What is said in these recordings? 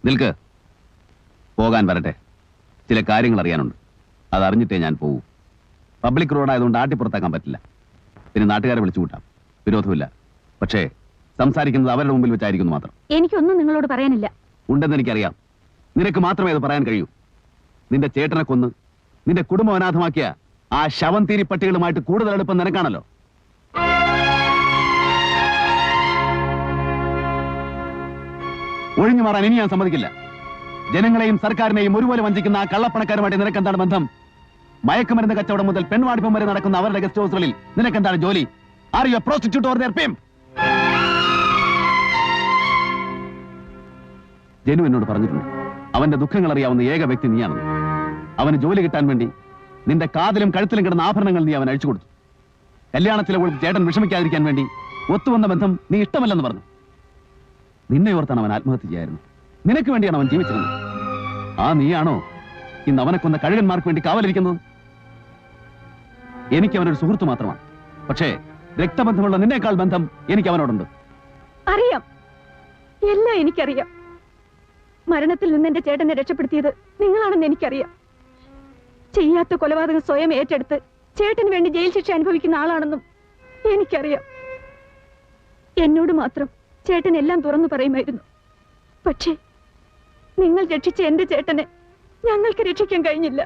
നിൽക്ക്. പോകാൻ വരട്ടെ. ചില കാര്യങ്ങൾ അറിയാനുണ്ട്. അതറിഞ്ഞിട്ടേ ഞാൻ പോകൂ. പബ്ലിക് റോഡായതുകൊണ്ട് ആട്ടിപ്പുറത്താക്കാൻ പറ്റില്ല. പിന്നെ നാട്ടുകാരെ വിളിച്ചു കൂട്ടാം, വിരോധമില്ല. പക്ഷേ സംസാരിക്കുന്നത് അവരുടെ മുമ്പിൽ വെച്ചായിരിക്കുന്നു മാത്രം. എനിക്കൊന്നും നിങ്ങളോട് പറയാനില്ല. ഉണ്ടെന്ന് എനിക്കറിയാം. നിനക്ക് മാത്രമേ അത് പറയാൻ കഴിയൂ. നിന്റെ ചേട്ടനെ കൊന്ന് നിന്റെ കുടുംബം അനാഥമാക്കിയ ആ ശവംതീരി പട്ടികളുമായിട്ട് കൂടുതൽ അടുപ്പം നിനക്കാണല്ലോ. ഒഴിഞ്ഞു മാറാൻ ഇനി ഞാൻ സമ്മതിക്കില്ല. ജനങ്ങളെയും സർക്കാരിനെയും ഒരുപോലെ വഞ്ചിക്കുന്ന ആ കള്ളപ്പണക്കാരുമായിട്ട് നിനക്കെന്താണ് ബന്ധം? മയക്കുമരുന്ന് കച്ചവടം മുതൽ പെൺവാടിപ്പം വരെ നടക്കുന്ന അവരുടെ ഗസ്റ്റ് ഹൗസുകളിൽ നിനക്കെന്താണ് ജോലി? Are you a prostitute or their pimp? Janu എന്നോട് പറഞ്ഞിട്ടുണ്ട്, അവന്റെ ദുഃഖങ്ങൾ അറിയാവുന്ന ഏക വ്യക്തി നീയാണെന്ന്. അവന് ജോലി കിട്ടാൻ വേണ്ടി നിന്റെ കാതിലും കഴുത്തിലും കിടന്ന ആഭരണങ്ങൾ നീ അവൻ അഴിച്ചു കൊടുത്തു. കല്യാണത്തിലെ ചേട്ടൻ വിഷമിക്കാതിരിക്കാൻ വേണ്ടി ഒത്തുവന്ന ബന്ധം നീ ഇഷ്ടമല്ലെന്ന് പറഞ്ഞു. നിന്നെ ഓർത്താണ് അവൻ ആത്മഹത്യ ചെയ്യായിരുന്നു. നിനക്ക് വേണ്ടിയാണ് അവൻ ജീവിച്ചിരുന്നത്. ആ നീയാണോ ഇന്ന് അവനെ കൊന്ന കഴുകന്മാർക്ക് വേണ്ടി കാവലിരിക്കുന്നത്? എനിക്ക് അവനൊരു സുഹൃത്ത് മാത്രമാണ്. പക്ഷേ രക്തബന്ധമുള്ള നിന്നേക്കാൾ ബന്ധം എനിക്ക് അവനോടുണ്ട്. അറിയാം, എല്ലാം എനിക്കറിയാം. മരണത്തിൽ നിന്ന് എന്റെ ചേട്ടനെ രക്ഷപ്പെടുത്തിയത് നിങ്ങളാണെന്ന് എനിക്കറിയാം. ചെയ്യാത്ത കൊലപാതകം സ്വയം ഏറ്റെടുത്ത് ചേട്ടന് വേണ്ടി ജയിൽ ശിക്ഷ അനുഭവിക്കുന്ന ആളാണെന്നും എനിക്കറിയാം. എന്നോട് മാത്രം ചേട്ടൻ എല്ലാം തുറന്നു പറയുമായിരുന്നു. പക്ഷേ നിങ്ങൾ രക്ഷിച്ച എന്റെ ചേട്ടനെ ഞങ്ങൾക്ക് രക്ഷിക്കാൻ കഴിഞ്ഞില്ല.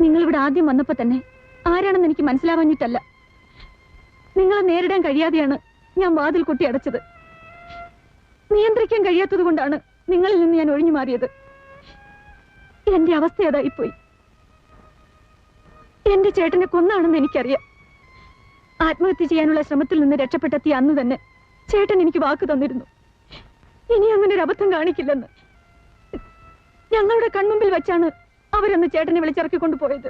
നിങ്ങളിവിടെ ആദ്യം വന്നപ്പോ തന്നെ ആരാണെന്ന് എനിക്ക് മനസ്സിലാവാഞ്ഞിട്ടല്ല, നിങ്ങളെ നേരിടാൻ കഴിയാതെയാണ് ഞാൻ വാതിൽ കൊട്ടി അടച്ചത്. നിയന്ത്രിക്കാൻ കഴിയാത്തത് കൊണ്ടാണ് നിങ്ങളിൽ നിന്ന് ഞാൻ ഒഴിഞ്ഞു മാറിയത്. എന്റെ അവസ്ഥ അതായിപ്പോയി. എന്റെ ചേട്ടനെ കൊന്നാണെന്ന് എനിക്കറിയാം. ആത്മഹത്യ ചെയ്യാനുള്ള ശ്രമത്തിൽ നിന്ന് രക്ഷപ്പെട്ടെത്തിയ അന്ന് തന്നെ ചേട്ടൻ എനിക്ക് വാക്ക് തന്നിരുന്നു, ഇനി അങ്ങനെ ഒരു അബദ്ധം കാണിക്കില്ലെന്ന്. ഞങ്ങളുടെ കൺമുമ്പിൽ വെച്ചാണ് അവരന്ന് ചേട്ടനെ വിളിച്ചിറക്കിക്കൊണ്ടു പോയത്.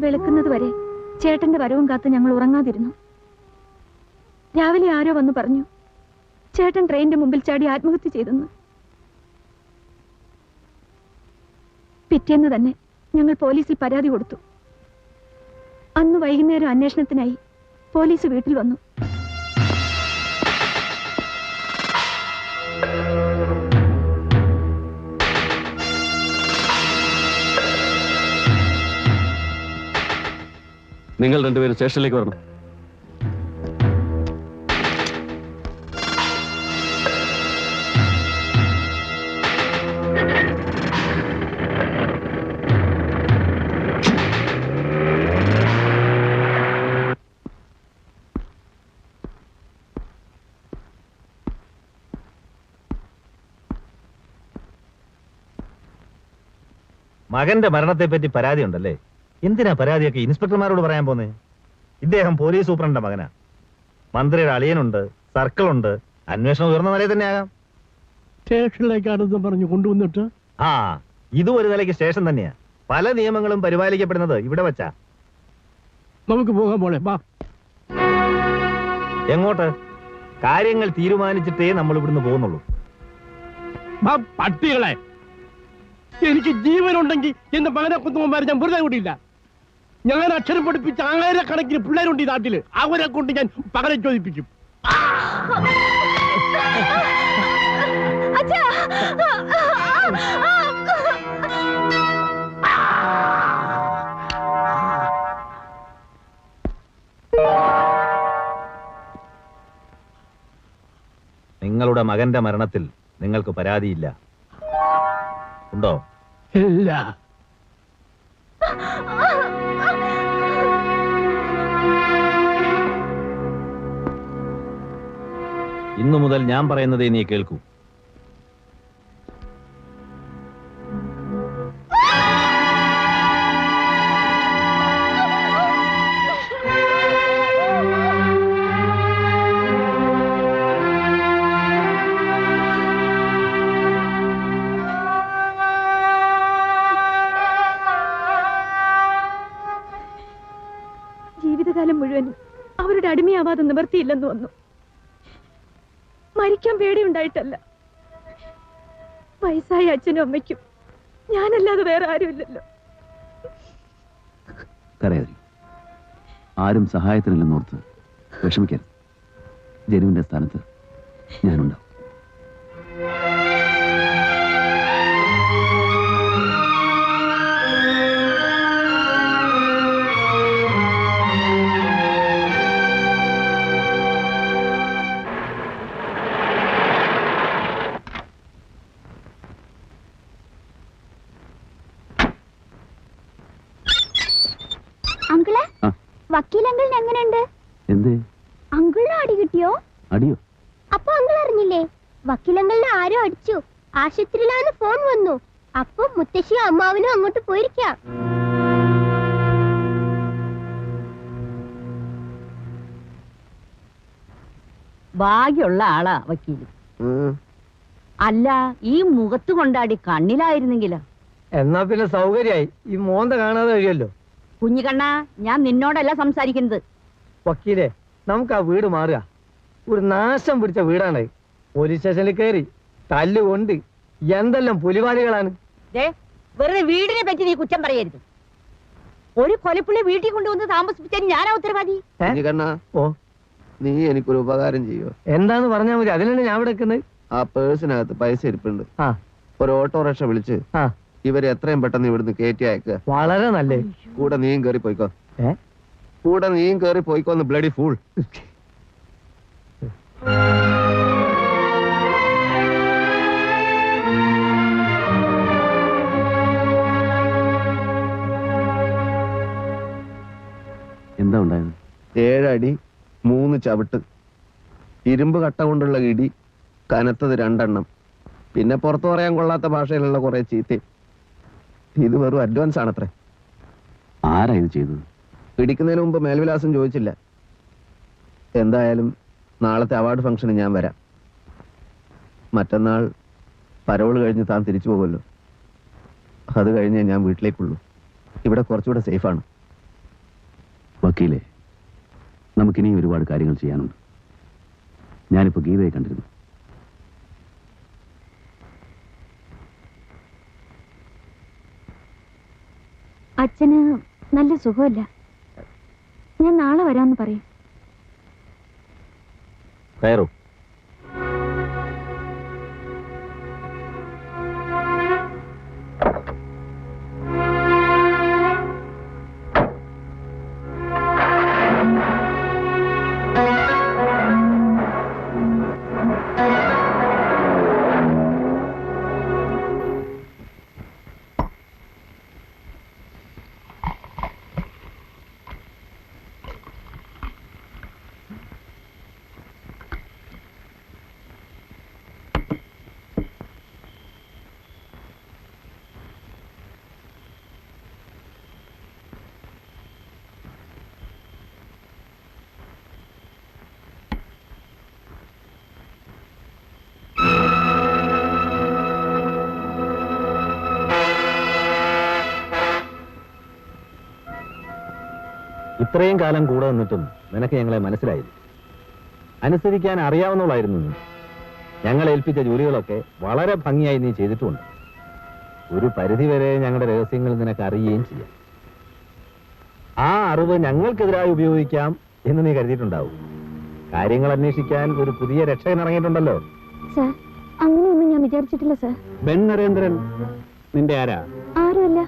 വെളുക്കുന്നത് വരെ ചേട്ടന്റെ വരവും കാത്ത് ഞങ്ങൾ ഉറങ്ങാതിരുന്നു. രാവിലെ ആരോ വന്നു പറഞ്ഞു ചേട്ടൻ ട്രെയിനിന്റെ മുമ്പിൽ ചാടി ആത്മഹത്യ ചെയ്തെന്ന്. പിറ്റേന്ന് തന്നെ ഞങ്ങൾ പോലീസിൽ പരാതി കൊടുത്തു. അന്ന് വൈകുന്നേരം അന്വേഷണത്തിനായി പോലീസ് വീട്ടിൽ വന്നു. നിങ്ങൾ രണ്ടുപേരും സ്റ്റേഷനിലേക്ക് വരണം. മകന്റെ മരണത്തെപ്പറ്റി പരാതി ഉണ്ടല്ലേ? എന്തിനാ പരാതിയൊക്കെ ഇൻസ്പെക്ടർമാരോട് പറയാൻ പോന്നേ? ഇദ്ദേഹം പോലീസ് സൂപ്രണ്ടിന്റെ മകനാ. മന്ത്രിയുടെ അളിയനുണ്ട്, സർക്കിളുണ്ട്. അന്വേഷണം ഉയർന്ന നിലയിൽ തന്നെ ആകാം. സ്റ്റേഷനിലേക്കാണെന്ന് പറഞ്ഞു കൊണ്ടുവന്നിട്ട് ഇതും ഒരു നിലയ്ക്ക് സ്റ്റേഷൻ തന്നെയാ. പല നിയമങ്ങളും പരിപാലിക്കപ്പെടുന്നത് ഇവിടെ വെച്ചാ. നമുക്ക് പോകാൻ പോളെ. എങ്ങോട്ട്? കാര്യങ്ങൾ തീരുമാനിച്ചിട്ടേ നമ്മൾ ഇവിടുന്ന് പോകുന്നുള്ളൂ. പട്ടികളെ, എനിക്ക് ജീവനുണ്ടെങ്കിൽ എന്റെ മകനെ കുത്തുമ്പോൾ ഞാൻ വെറുതെ കൂടിയില്ല. ഞാൻ അക്ഷരം പഠിപ്പിച്ച 1000കണക്കിന് പിള്ളേരുണ്ട് ഈ നാട്ടില്. അവരെ കൊണ്ട് ഞാൻ പകരം ചോദിപ്പിക്കും. നിങ്ങളുടെ മകന്റെ മരണത്തിൽ നിങ്ങൾക്ക് പരാതിയില്ല, ഉണ്ടോ? ഇല്ല. ഇന്നു മുതൽ ഞാൻ പറയുന്നതേ നീ കേൾക്കൂ. അവരുടെ അടിമയാവാതെ നിവർത്തിയില്ലെന്ന് വന്നു. മരിക്കാൻ പേടിയുണ്ടായിട്ടല്ല. വയസ്സായ അച്ഛനും അമ്മയ്ക്കും ഞാനല്ലാതെ വേറെ ആരുമില്ലല്ലോ. കരയാതി. ആരും സഹായത്തിനില്ലെന്നോർത്ത് വിഷമിക്കരുത്. ജനുവിന്റെ സ്ഥാനത്ത് ഞാനുണ്ടാവും. അങ്കിളെ, വക്കീലങ്കിളിന് എങ്ങനെയുണ്ട്? എന്തേ? അങ്കിളിന് അടി കിട്ടിയോ? അടിയോ? അപ്പൊ അങ്കിൾ അറിഞ്ഞില്ലേ? വക്കീലങ്ങളിനെ ആരോ അടിച്ചു. ആശുപത്രിയിലാന്ന് ഫോൺ വന്നു. അപ്പൊ മുത്തശ്ശിയും അമ്മാവനും അങ്ങോട്ട് പോയിരിക്കാം. ഭാഗ്യമുള്ള ആളാ വക്കീല്. അല്ല, ഈ മുഖത്ത് കൊണ്ടാടി കണ്ണിലായിരുന്നെങ്കിലോ? എന്നാ പിന്നെ സൗകര്യായി. ഈ മോന്ത കാണാതെ കഴിയല്ലോ. കുഞ്ഞിക്കണ്ണ, ഞാൻ നിന്നോടല്ല സംസാരിക്കുന്നത്. വക്കീലെ, നമുക്ക് ആ വീട് മാറുക. ഒരു നാശം പിടിച്ച വീടാണ്. പോലീസ് സ്റ്റേഷനിൽ കയറി തല്ലുകൊണ്ട് എന്തെല്ലാം പുലിവാലികളാണ്. വെറുതെ വീടിനെ പറ്റി നീ കുറ്റം പറയരുത്. ഒരു കൊലപ്പുള്ളി വീട്ടിൽ കൊണ്ടുവന്ന് താമസിപ്പിച്ചാൽ ഞാനാ ഉത്തരവാദി. ഓ, നീ എനിക്കൊരു ഉപകാരം ചെയ്യോ? എന്താന്ന് പറഞ്ഞാൽ മതി. അതിനാണ് ഞാൻ ഇവിടെ നിൽക്കുന്നത്. ആ പേഴ്സിനകത്ത് പൈസ ഇരിപ്പുണ്ട്. ആ, ഒരു ഓട്ടോറിക്ഷ വിളിച്ച് ആ, ഇവരെ എത്രയും പെട്ടെന്ന് ഇവിടുന്ന് കയറ്റി അയക്കുക. വളരെ നല്ലേ. കൂടെ നീയും കയറി പോയിക്കോ. ഏ, കൂടെ നീയും കയറി പോയിക്കോന്ന് ബ്ലഡി ഫൂൾ. എന്താ ഉണ്ടായത്? 7 അടി 3 ചവിട്ട്, ഇരുമ്പ് കട്ട കൊണ്ടുള്ള ഇടി, കനത്തത് 2 എണ്ണം, പിന്നെ പുറത്തു പറയാൻ കൊള്ളാത്ത ഭാഷയിലുള്ള കുറെ ചീത്ത. ഇത് വെറും അഡ്വാൻസ് ആണത്രേ. ആരാ ഇത് ചെയ്തത്? പിടിക്കുന്നതിന് മുമ്പ് മേൽവിലാസം ചോദിച്ചില്ല. എന്തായാലും നാളത്തെ അവാർഡ് ഫംഗ്ഷന് ഞാൻ വരാം. മറ്റന്നാൾ പരോള് കഴിഞ്ഞ് താൻ തിരിച്ചു പോകുമല്ലോ. അത് കഴിഞ്ഞേ ഞാൻ വീട്ടിലേക്കുള്ളൂ. ഇവിടെ കുറച്ചുകൂടെ സേഫാണ്. വക്കീലെ, നമുക്കിനിയും ഒരുപാട് കാര്യങ്ങൾ ചെയ്യാനുണ്ട്. ഞാനിപ്പോ ഗീതയെ കണ്ടിരുന്നു. അച്ഛന് നല്ല സുഖമില്ല. ഞാൻ നാളെ വരാമെന്ന് പറയും. കയറൂ. ഇത്രയും കാലം കൂടെ നിന്നിട്ടും നിനക്ക് ഞങ്ങളെ മനസ്സിലായില്ല. അനുസരിക്കാൻ അറിയാവുന്നവളായിരുന്നു നീ. ഞങ്ങൾ ഏൽപ്പിച്ച ജോലികളൊക്കെ വളരെ ഭംഗിയായി നീ ചെയ്തിട്ടുമുണ്ട്. ഒരു പരിധിവരെ ഞങ്ങളുടെ രഹസ്യങ്ങൾ നിനക്ക് അറിയുകയും ചെയ്യാം. ആ അറിവ് ഞങ്ങൾക്കെതിരായി ഉപയോഗിക്കാം എന്ന് നീ കരുതിയിട്ടുണ്ടാവും. കാര്യങ്ങൾ അന്വേഷിക്കാൻ ഒരു പുതിയ രക്ഷകൻ ഇറങ്ങിയിട്ടുണ്ടല്ലോ. സാർ, അങ്ങനെയൊന്നും ഞാൻ വിചാരിച്ചിട്ടില്ല സാർ. ബെൻ നരേന്ദ്രൻ നിന്റെ ആരാ? ആരുമല്ല.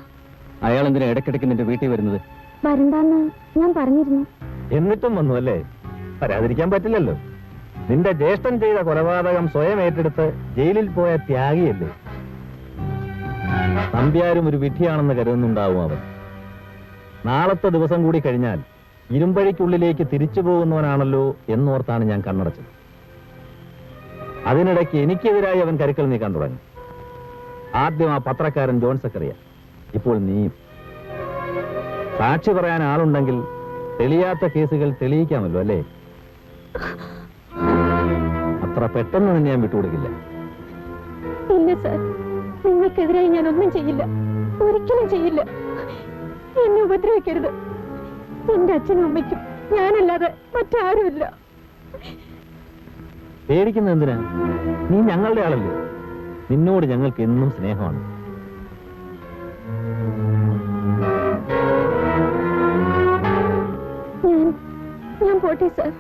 അയാൾ എന്തിനാ ഇടയ്ക്കിടയ്ക്ക് നിന്റെ വീട്ടിൽ വരുന്നത്? വരണ്ടാന്ന് ഞാൻ പറഞ്ഞിരുന്നു. എന്നിട്ടും വന്നു അല്ലേ? വരാതിരിക്കാൻ പറ്റില്ലല്ലോ. നിന്റെ ജ്യേഷ്ഠൻ ചെയ്ത കൊലപാതകം സ്വയം ഏറ്റെടുത്ത് ജയിലിൽ പോയ ത്യാഗിയല്ലേ. നമ്പ്യാരും ഒരു വിധിയാണെന്ന് കരുതുന്നുണ്ടാവും അവൻ. നാളത്തെ ദിവസം കൂടി കഴിഞ്ഞാൽ ഇരുമ്പഴിക്കുള്ളിലേക്ക് തിരിച്ചു പോകുന്നവനാണല്ലോ എന്നോർത്താണ് ഞാൻ കണ്ണടച്ചത്. അതിനിടയ്ക്ക് എനിക്കെതിരായി അവൻ കരുക്കൾ നീക്കാൻ തുടങ്ങി. ആദ്യം ആ പത്രക്കാരൻ ജോൺ സക്കറിയ, ഇപ്പോൾ നീയും. സാക്ഷി പറയാൻ ആളുണ്ടെങ്കിൽ തെളിയാത്ത കേസുകൾ തെളിയിക്കാമല്ലോ അല്ലേ? അത്ര പെട്ടെന്ന് തന്നെ ഞാൻ വിട്ടുകൊടുക്കില്ല. ഇല്ല സാർ, നിങ്ങൾക്കെതിരായി ഞാൻ ഒന്നും ചെയ്യില്ല, ഒരിക്കലും ചെയ്യില്ല. എന്നെ ഉപദ്രവിക്കരുത്. എന്റെ അച്ഛനും അമ്മയ്ക്കും ഞാനല്ലാതെ മറ്റാരുമില്ല. പേടിക്കുന്ന എന്തിനാ? നീ ഞങ്ങളുടെ ആളല്ലേ. നിന്നോട് ഞങ്ങൾക്ക് എന്നും സ്നേഹമാണ്. ഞാൻ പോട്ടെ സാർ.